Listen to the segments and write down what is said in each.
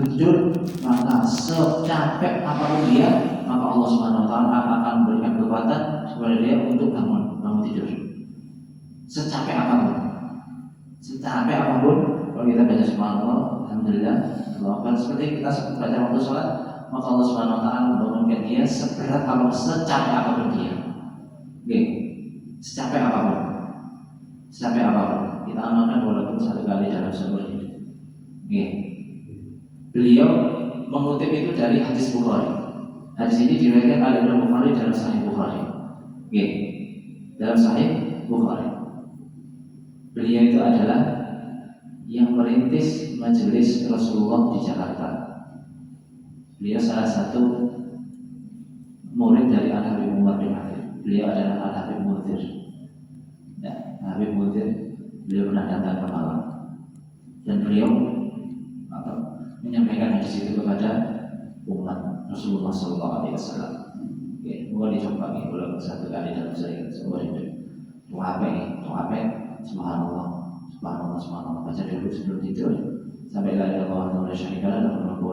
tidur, maka secapek apapun dia, maka Allah Subhanahu wa taala akan memberikan kekuatan kepada dia untuk bangun tidur. Secapek apapun. Kalau kita baca subhanallah, alhamdulillah, Allahu seperti kita baca waktu sholat, maka Allah Subhanahu wa taala membangunkan dia seberat apapun, secapek apapun dia. Oke. Secapek apapun. Kita amalkan walaupun satu kali dalam seumur hidup. Oke. Beliau mengutip itu dari hadis Bukhari. Hadis ini diriwayatkan oleh Imam Bukhari dalam Sahih Bukhari. Oke. Dalam Sahih Bukhari. Beliau itu adalah yang merintis majelis Rasulullah di Jakarta. Beliau salah satu murid dari Al-Habib Umar bin Hafid. Beliau adalah Al-Habib Mudir. Ya, Habib Mudir. Beliau pernah datang ke Malang dan beliau menyampaikan hadis itu kepada umat Rasulullah SAW. Oke, mulai dicoba nih, belum satu kali dalam seumur hidup. Tuhape, subhanallah, baca dulu sebelum tidur sampai la ilaha illallah wa la syarika lahu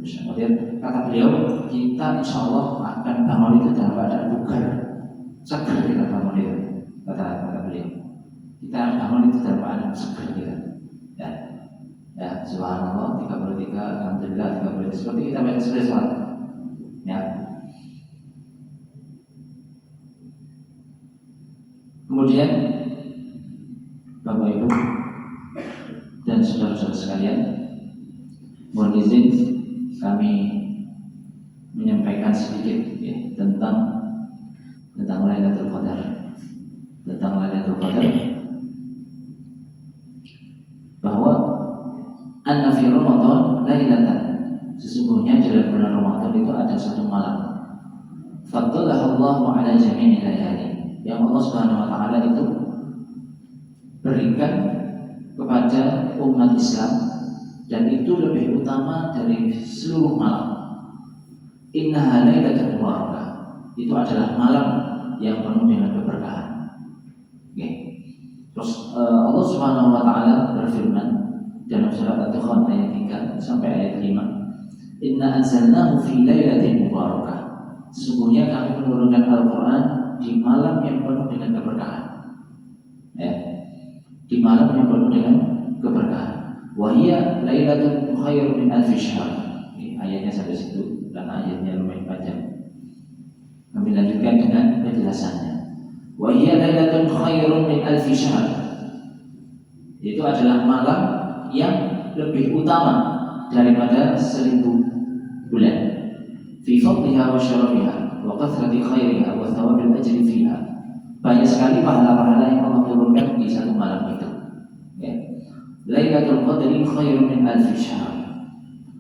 kemudian kata beliau, kita insya Allah akan bangun itu dalam keadaan bugar, segar kita bangun itu, kata beliau. Kita bangun itu dalam keadaan segar kita. Ya, subhanallah 33, alhamdulillah 33, seperti kita baca sebelum sholat. Ya. Kemudian Bapak Ibu dan saudara-saudara sekalian, mohon izin kami menyampaikan sedikit ya, tentang Lailatul Qadar. Bahwa anna fi Ramadan lailatan, sesungguhnya di dalam bulan Ramadan itu ada satu malam. Faddalahu Allahu ala jami'i layali, yang Allah Subhanahu wa taala itu berikan kepada umat Islam, dan itu lebih utama dari seluruh malam. Innaha lailatul mubarakah, itu adalah malam yang penuh dengan keberkahan. Okay. Terus Allah Subhanahu wa taala berfirman dalam surat Ad-Dukhan ayat 3 sampai ayat 5. Inna anzalnahu fi lailatin mubarakah, sesungguhnya kami menurunkan Al-Quran di malam yang penuh dengan keberkahan. Ya. Di malam yang penuh dengan keberkahan. Wahia lailatul khair min alfi syahr. Ayatnya sampai situ dan ayatnya lumayan panjang. Kami lanjutkan dengan penjelasannya. Wahia lailatul khair min alfi syahr. Itu adalah malam yang lebih utama daripada 1000 bulan. Fi fadliha wa syarafiha wa kathrati khairiha wa thawabil ajri fiha. Banyak sekali pahala-pahala yang Allah turunkan di satu malam itu. Ya. Lailatul Qadri khairun min alfi syahr.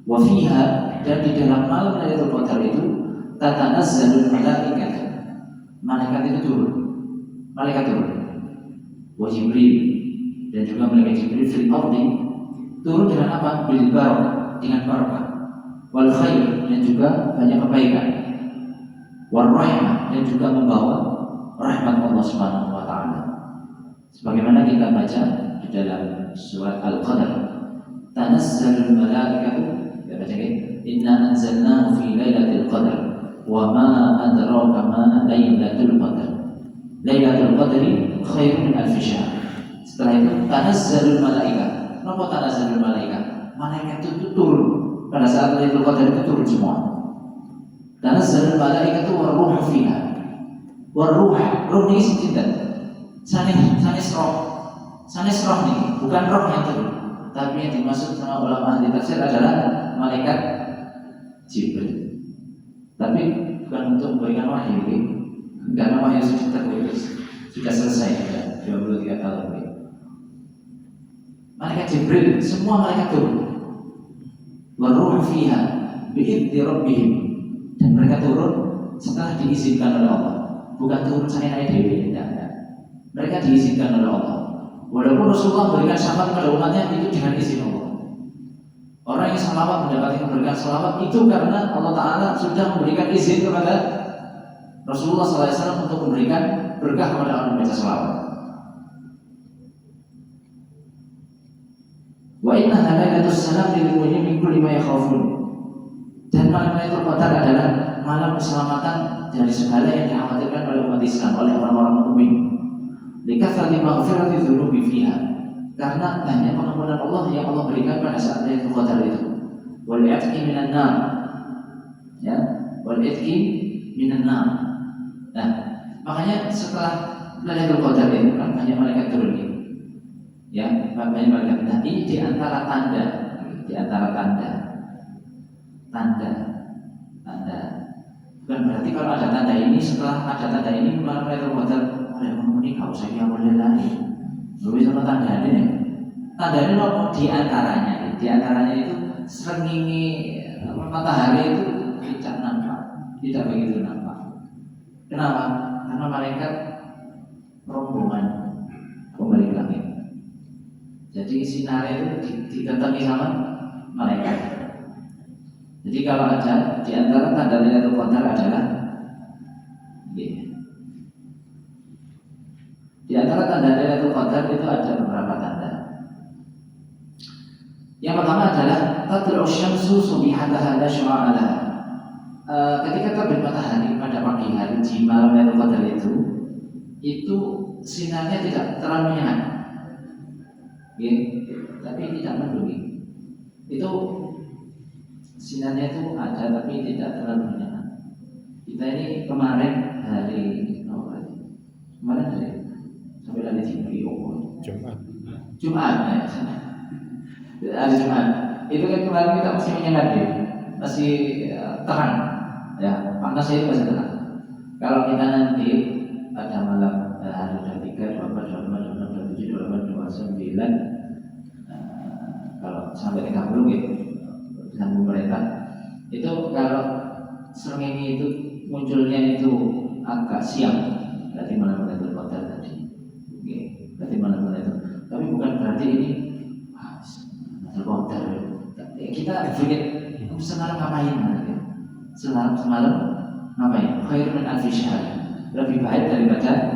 Wa fiha, dan di dalam malam Lailatul Qadar itu tatanazzalul malaikat. Malaikat itu turun. Wa Jibril, dan juga malaikat Jibril fil ardi, turun dengan apa? Bil barakah, dengan barakah. Wal khair, dan juga banyak kebaikan. Wal rahmah, dan juga membawa rahmat Allah Subhanahu wa taala. Sebagaimana kita baca di dalam surat Al-Qadar, tanazzalul malaikatu, kita baca inna anzalnahu fi lailatul qadar wa ma adraka ma lailatul qadar. Lailatul qadri khairun min alfi syahr. Setelah itu tanazzalul malaikat. Kenapa tanazzalul malaikat? Malaikat itu turun. Pada saat Lailatul Qadar itu turun semua. Tanazzalul malaikatu war-ruhu fiha. War-ruh, ruh ini sinten? Sanes roh nih, bukan roh yang turun. Tapi yang dimaksud sama ulama ahli tafsir adalah malaikat Jibril. Tapi bukan untuk memberikan wahyu, karena wahyu sudah tertulis, sudah selesai sudah 23 tahun. Malaikat Jibril, semua malaikat turun. War-ruh fiha bi'idzni rabbihim, dan mereka turun setelah diizinkan oleh Allah. Bukan turun saya dewi, tidak. Mereka diizinkan oleh Allah. Walaupun Rasulullah memberikan syafaat kepada umatnya itu dengan izin Allah. Orang yang salawat mendapatkan memberikan salawat itu karena Allah Taala sudah memberikan izin kepada Rasulullah SAW untuk memberikan berkah kepada orang yang membaca salawat. Wa inna lailatul salam lilmu'minin min kulli ma yakhafun. Dan malam Lailatul Qadar adalah malam keselamatan dari segala yang dikhawatirkan oleh umat Islam, oleh orang-orang mukmin. Likathrati maghfirati dzunubi fiha. Karena banyak pengampunan Allah yang Allah berikan pada saat Lailatul Qadar itu. Wal itqi minan nar. Ya, wal itqi minan nar. Nah, makanya setelah Lailatul Qadar itu kan banyak malaikat turun gitu. Ya, banyak malaikat. Nah, ini di antara tanda, bukan berarti kalau ada tanda ini, setelah ada tanda ini malam Lailatul Qadar oleh menikah usah yang boleh lari. Lebih sama tanda ini. Tanda ini loh di antaranya itu srengenge matahari itu tidak nampak, tidak begitu nampak. Kenapa? Karena malaikat rombongan kembali ke langit. Jadi sinar itu ditentangi sama malaikat. Jadi kalau ada di antara tanda Lailatul Qadar adalah di antara tanda Lailatul Qadar itu ada beberapa tanda. Yang pertama adalah tatlu'u syamsu subihataha la syu'a laha. Ketika terbit matahari pada pagi hari di malam Lailatul Qadar itu sinarnya tidak terlalu menyengat. Tapi tidak mendung. Itu sinarnya itu ada tapi tidak terlalu menyengat. Kita ini kemarin hari sampai hari Jumat ya. Hari Jumat itu kan kemarin kita masih menyengat ya, masih terang ya, panas itu masih terang. Kalau kita nanti pada malam hari 23, 24, 25, 26, 27, 28, 29 kalau sampai 30 gitu dengan pemerintah itu kalau srengenge itu munculnya itu agak siang, berarti malam Lailatul Qadar tadi. Berarti malam itu. Tapi bukan berarti ini Lailatul Qadar. Kita pikir semalam ngapain? Semalam ngapain? Khairun min alfi syahr. Lebih baik daripada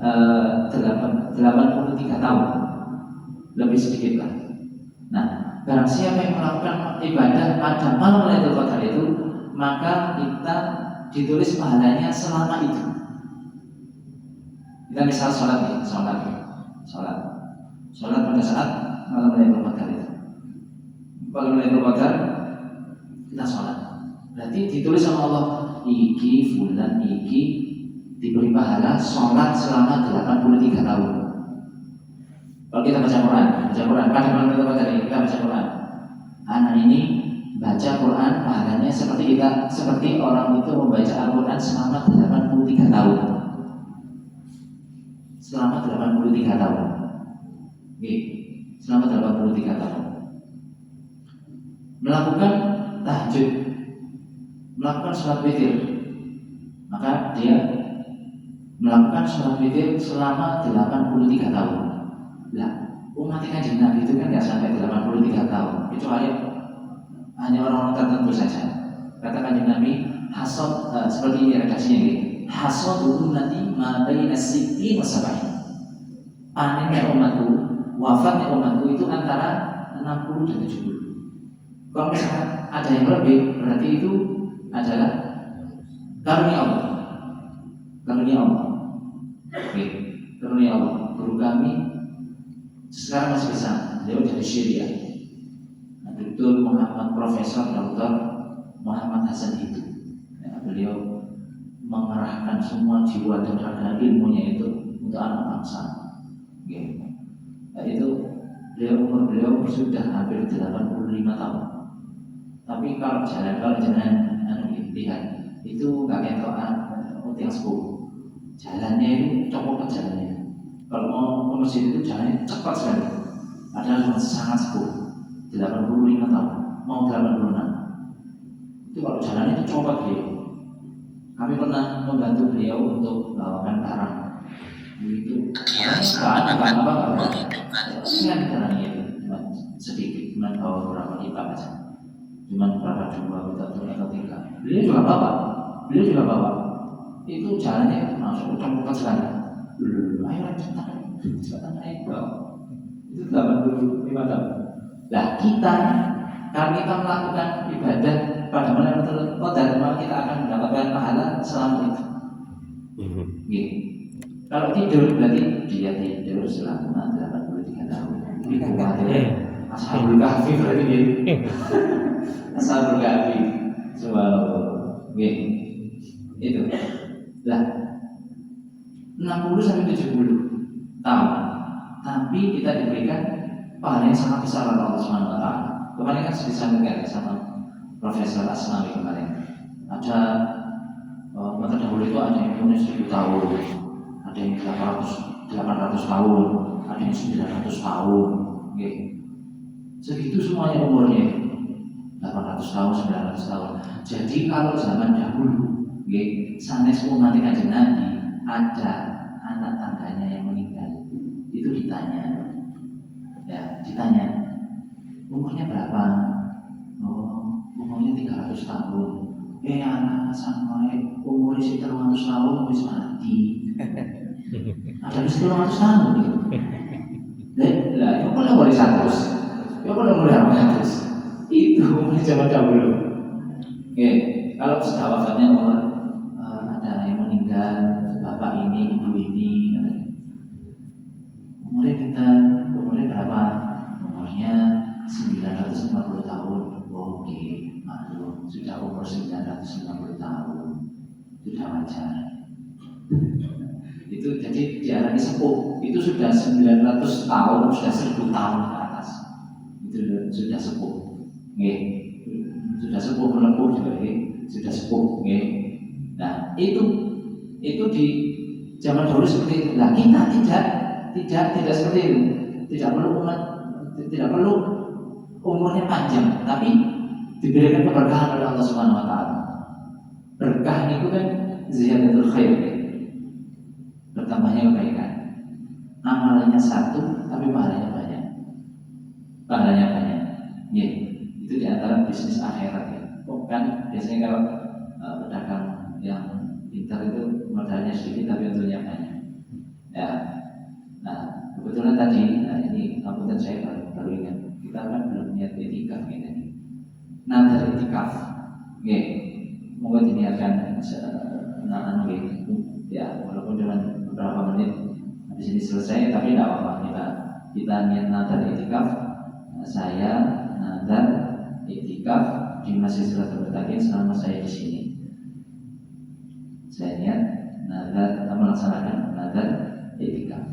83 tahun. Lebih sedikit lah. Nah, barang siapa yang melakukan ibadah pada malam Lailatul Qadar itu, maka kita ditulis pahalanya selama itu. Kita misal sholat pada saat malam Lailatul Qadar itu. Malam Lailatul Qadar kita sholat. Berarti ditulis sama Allah, iki fulan iki diberi pahala sholat selama 83 tahun. Kalau kita baca Quran pada malam Lailatul Qadar ini kita baca Quran. Anak ini baca Quran pahalanya seperti orang itu membaca Al-Quran selama 83 tahun. Selama 83 tahun. Selama 83 tahun. Melakukan tahajud, melakukan sholat witir, maka dia melakukan sholat witir selama 83 tahun. Nah, umat Kanjeng Nabi itu kan nggak sampai 83 tahun, kecuali hanya orang-orang tertentu saja. Kata Kanjeng Nabi, hasad seperti ini redaksinya ini. Hasad nanti ma baina sittin wa sab'in. Panennya umatku, wafatnya umatku itu antara 60 dan 70. Kalau misalkan ada yang lebih, berarti itu adalah karunia Allah. Karunia Allah. Karunia Allah. Guru kami sekarang masih besar, beliau dari Syria. Dr. Muhammad Profesor Dr. Muhammad Hasan itu. Beliau mengerahkan semua jiwa dan raga ilmunya itu untuk anak bangsa. Itu umur beliau sudah hampir 85 tahun. Tapi kalau jalan lihat itu nggak ketokan yang 10. Jalannya itu copot jalannya. Kalau mau ke masjid itu jalannya cepat sekali. Padahal sangat 10. 85 tahun, mau 86. Itu kalau jalannya itu copot beliau. Kami pernah membantu beliau untuk bawakan barang. Itu barangnya apa? Ingat barangnya itu cuma sedikit, cuma bawa beberapa lipat aja. Cuma berapa 2 atau 3. Beliau juga bawa. Itu jalannya masuk cepat sekali. Ayo cepat naik bawah. Itu 85 tahun. Nah kita, kalau kita melakukan ibadah pada malam Qadar, maka kita akan mendapatkan pahala selama itu. Gitu. Kalau tidur berarti dia tidur selama 83 tahun. Itu Ashabul Kahfi berarti dia. Ashabul Kahfi. Subhanallah. Gitu. Itu. Lah 60 sampai 70 tahun. Tapi kita diberikan pahala yang sangat besar oleh Allah Subhanahu wa taala. Kemarin kan sudah disampaikan sama Profesor Asnawi kemarin. Ada masa dahulu itu ada yang punya 1000 tahun, ada yang 800 tahun, ada yang 900 tahun, gitu. Segitu semuanya umurnya 800 tahun, 900 tahun. Jadi kalau zaman dahulu, gitu, sanes umat Kanjeng Nabi ada anak tangganya yang meninggal, itu ditanya, umurnya berapa? Oh, umurnya 300 tahun. Anak sampai umur isi 300 tahun habis mati. Ada isi 300 tahun gitu. Lah, ya kalau umur 100, ya kalau umur 100, itu umurnya zaman dahulu. Oke, kalau sudah wafatnya umur ada yang meninggal, bapak ini, ibu ini, umurnya berapa? Umurnya 950 tahun. Oke, maklum, sudah umur 950 tahun, sudah wajar. Itu jadi diarani sepuh. Itu sudah 900 tahun, sudah 1000 tahun ke atas. Itu sudah sepuh. Nggih. Sudah sepuh menempuh juga sudah sepuh, nggih. Nah, itu di zaman dahulu seperti itu. Nah, kita tidak seperti itu. Tidak perlu umurnya panjang, tapi diberikan keberkahan oleh Allah Subhanahu wa taala. Berkah itu kan ziyadatul khair. Bertambahnya kebaikan. Amalnya satu tapi pahalanya banyak. Ya, itu di antara bisnis akhirat ya. Kan biasanya kalau pedagang yang pintar itu modalnya sedikit tapi untungnya banyak. Ya. Nah, kebetulan tadi ini apunten saya baru ingat. Kita kan belum niat etikaf ini. Nah, dari etikaf, mungkin diniatkan ya, walaupun dengan beberapa menit habis ini selesai, tapi tidak apa-apa. Kita niat nazar etikaf. Saya nazar etikaf di Masjid Silatul Mustaqim selama saya di sini. Saya niat nazar melaksanakan nazar etikaf.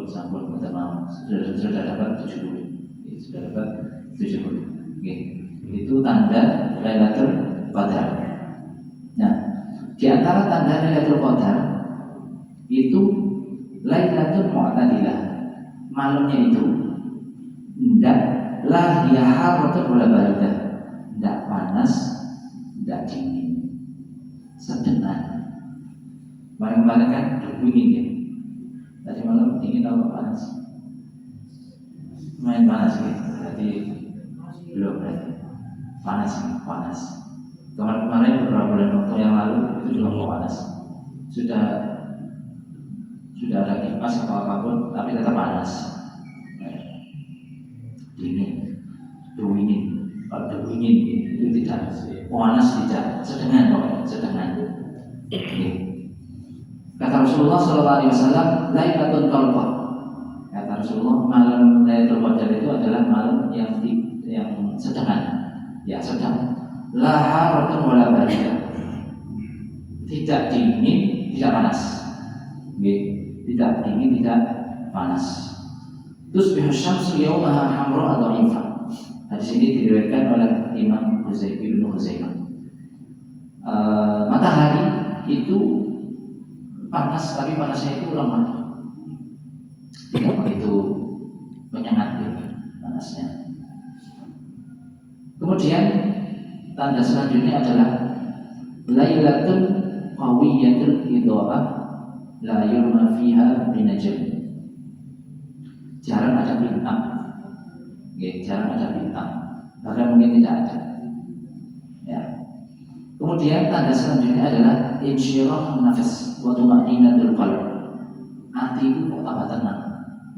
Sampun minta maaf, sudah dapat 70. Sudah dapat 70. Itu tanda Lailatul Qadar. Nah, di antara tanda Lailatul Qadar itu Lailatul Mu'tadilah. Malamnya itu tidak la yaharatun wala baridah. Tidak panas, tidak dingin. Sedang. Kemarin kan dingin ya. Tadi malam dingin atau panas? Main panas gitu. Jadi belum berarti. Panas. Kemarin beberapa bulan waktu yang lalu itu juga panas. Sudah ada kipas atau apapun, tapi tetap panas. Dingin itu tidak panas, tidak sedengan. Kata Rasulullah SAW, Lailatul Qadar. Kata Rasulullah, malam Lailatul Qadar itu adalah malam yang sedengan, ya sedang. La haratun wala baridah. Tidak dingin, tidak panas. Tidak dingin, tidak panas. Tusbihu syamsu yawmaha hamra dha'ifa. Hadis ini diriwayatkan oleh Imam Ibnu Huzaimah. Matahari itu panas, tapi panasnya itu lemah, tidak begitu menyengat panasnya. Kemudian tanda selanjutnya adalah Lailatul Qawiyatul Idha'ah la yurma fiha binajm. Jarang ada bintang. Bahkan mungkin tidak ada. Ya. Kemudian tanda selanjutnya adalah insyirah nafas wa tuma'ninatul qalb. Hati itu kok tambah tenang,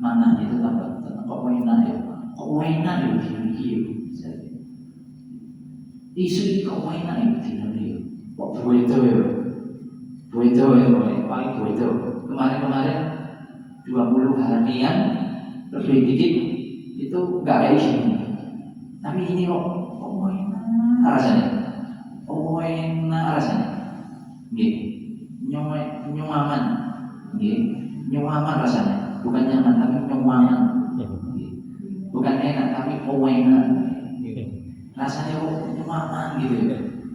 mana itu tambah tenang, kok enak ya, kok enak ya begini. Isu ini kok enak ya begini. Kok buedo ya, paling buedo. Kemarin 20 harian lebih dikit itu nggak kayak gini. Tapi ini kok enak rasanya, enak rasanya. Nyaman, nyaman rasanya. Bukan nyaman tapi nyaman. Bukan enak tapi enak. Rasanya kok nyaman gitu.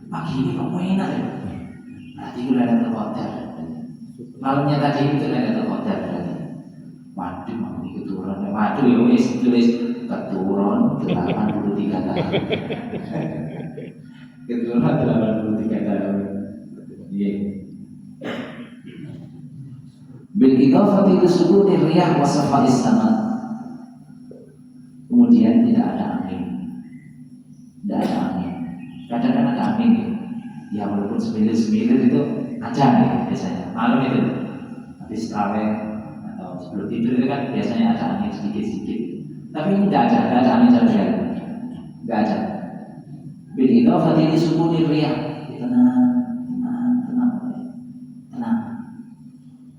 Pagi ini kok enak ya. Berarti itu Lailatul Qadar. Malamnya tadi itu Lailatul Qadar berarti. Waduh, mau keturun. Waduh ya wis tulis keturun 83 tahun. Keturun 83 tahun. Iya. Bil idhafati lisukuni riyah wa safa'is sama. Kemudian tidak ada angin. Tidak ada angin. Kadang-kadang ada angin ya walaupun semilir itu ada ya biasanya. Malam itu habis tarawih atau sebelum tidur itu kan biasanya ada angin sedikit-sedikit. Tapi ini tidak ada angin sama sekali. Tidak ada. Bil idhafati lisukuni riyah. Tenang.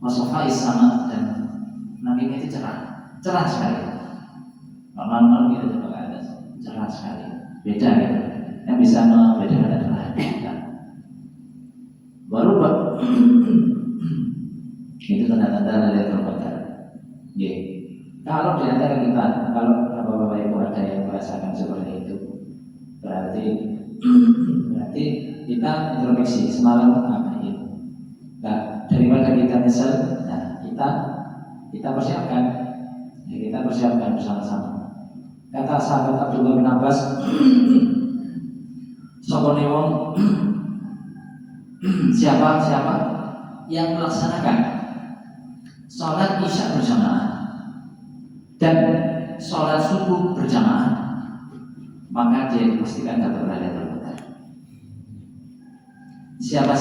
Wasofais sama dan langitnya itu cerah sekali. Malam-malam kita coba ke atas, cerah sekali. Beda gitu. Yang bisa membedakan adalah kita. Baru itu tanda-tanda Lailatul Qadar. Kalau di antara kita, kalau bapak-bapak ibu ada yang merasakan seperti itu, berarti kita introspeksi semalam ngapain. Nah, daripada kita misal, kita persiapkan, kita persiapkan bersama-sama. Kata sahabat Abdullah bin Abbas, sopone wong siapa yang melaksanakan sholat isya berjamaah dan sholat subuh berjamaah, maka dia dipastikan dapat Lailatul Qadar. Siapa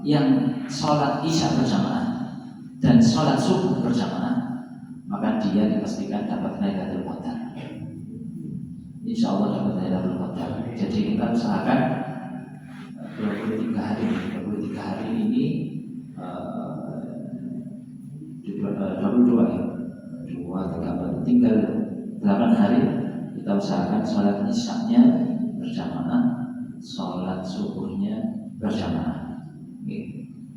yang sholat isya berjamaah dan sholat subuh berjamaah, maka dia dipastikan dapat Lailatul Qadar. Insya Allah dapat Lailatul Qadar. Jadi kita usahakan 23 hari ini 22 ya, 2, 3, tinggal 8 hari kita usahakan sholat isya-nya berjamaah, sholat subuhnya berjamaah.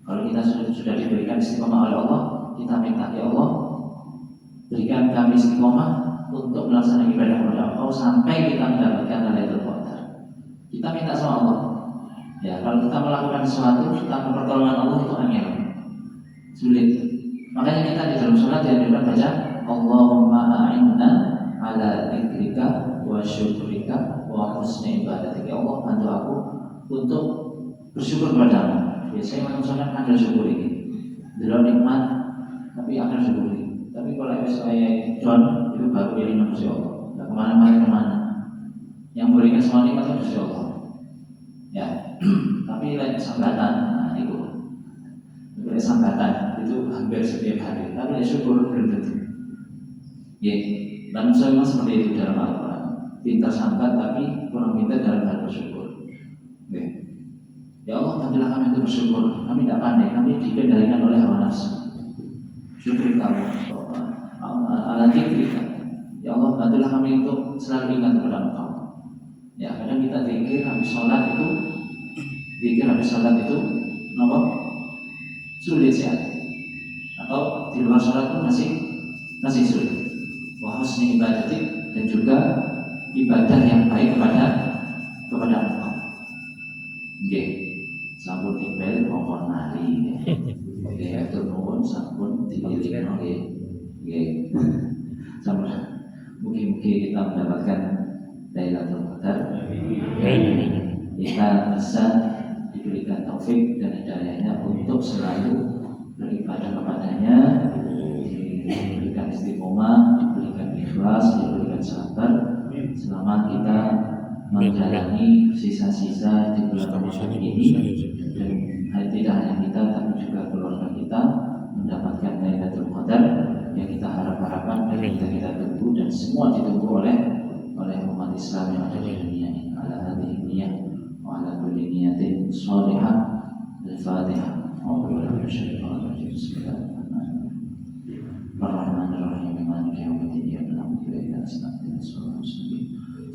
Kalau kita sudah diberikan istiqomah oleh Allah, kita minta ya Allah berikan kami istiqomah untuk melaksanakan ibadah kepada Engkau sampai kita mendapatkan Lailatul Qadar. Kita minta sama Allah. Ya, kalau kita melakukan sesuatu tanpa pertolongan Allah itu angel, sulit. Makanya kita di dalam sholat dianjurkan baca Allahumma a'inna ala dzikrika wa syukrika wa husni ibadatika. Ya Allah, bantu aku untuk bersyukur kepadamu. Biasanya manusia ada syukur ini, dalam nikmat, tapi akan syukuri. Tapi kalau saya John itu baru dari manusia Allah, nggak kemana-mana. Yang berikan semua nikmat itu manusia Allah. Ya, tapi lain sambatan, itu sambatan itu hampir setiap hari. Tapi syukur belum tentu. Ya, manusia memang seperti itu dalam Al-Quran. Pintar sambat tapi kurang pintar dalam hal bersyukur. Ya. Ya Allah, bantulah kami untuk bersyukur. Kami tidak pandai, kami dikendalikan oleh hawa nafsu. Syukur kamu, ala dzikrika. Ya Allah, bantulah kami untuk selalu ingat kepada Engkau. Ya, kadang kita zikir habis sholat itu, nopo sulit sekali. Atau di luar sholat pun masih sulit. Wa husni ibadatik, dan juga ibadah yang baik kepada Engkau. Nggih. Sampun timbel mongkon nari. Oke, atur nuwun sampun dipilih nggih. Sampun mugi-mugi kita mendapatkan Lailatul Qadar. Kita bisa diberikan taufik dan hidayahnya untuk selalu beribadah kepadanya, diberikan istiqomah, diberikan ikhlas, diberikan sabar selama kita menjalani sisa-sisa di bulan Ramadan ini, dan tidak hanya kita tapi juga keluarga kita mendapatkan Lailatul Qadar yang kita harapkan dan kita tunggu dan semua ditunggu oleh umat Islam yang ada di dunia ini. Ala hadhihi niyyah wa ala kulli niyatin shalihah. Al-Fatihah. Bismillahirrahmanirrahim. Maliki yaumiddin. Iyyaka na'budu wa iyyaka nasta'in.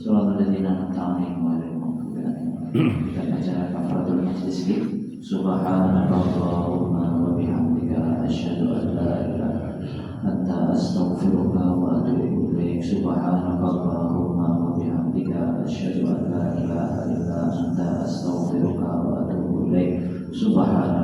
Shiratal ladzina an'amta 'alaihim ghairil maghdubi 'alaihim waladdallin. Kita baca kafaratul majlis. Subhanakallahumma wa bihamdika asyhadu an la ilaha anta astaghfiruka wa atubu ilaik. Subhanakallahumma wa bihamdika asyhadu an la ilaha illa anta astaghfiruka wa atubu ilaik. Subhanallah.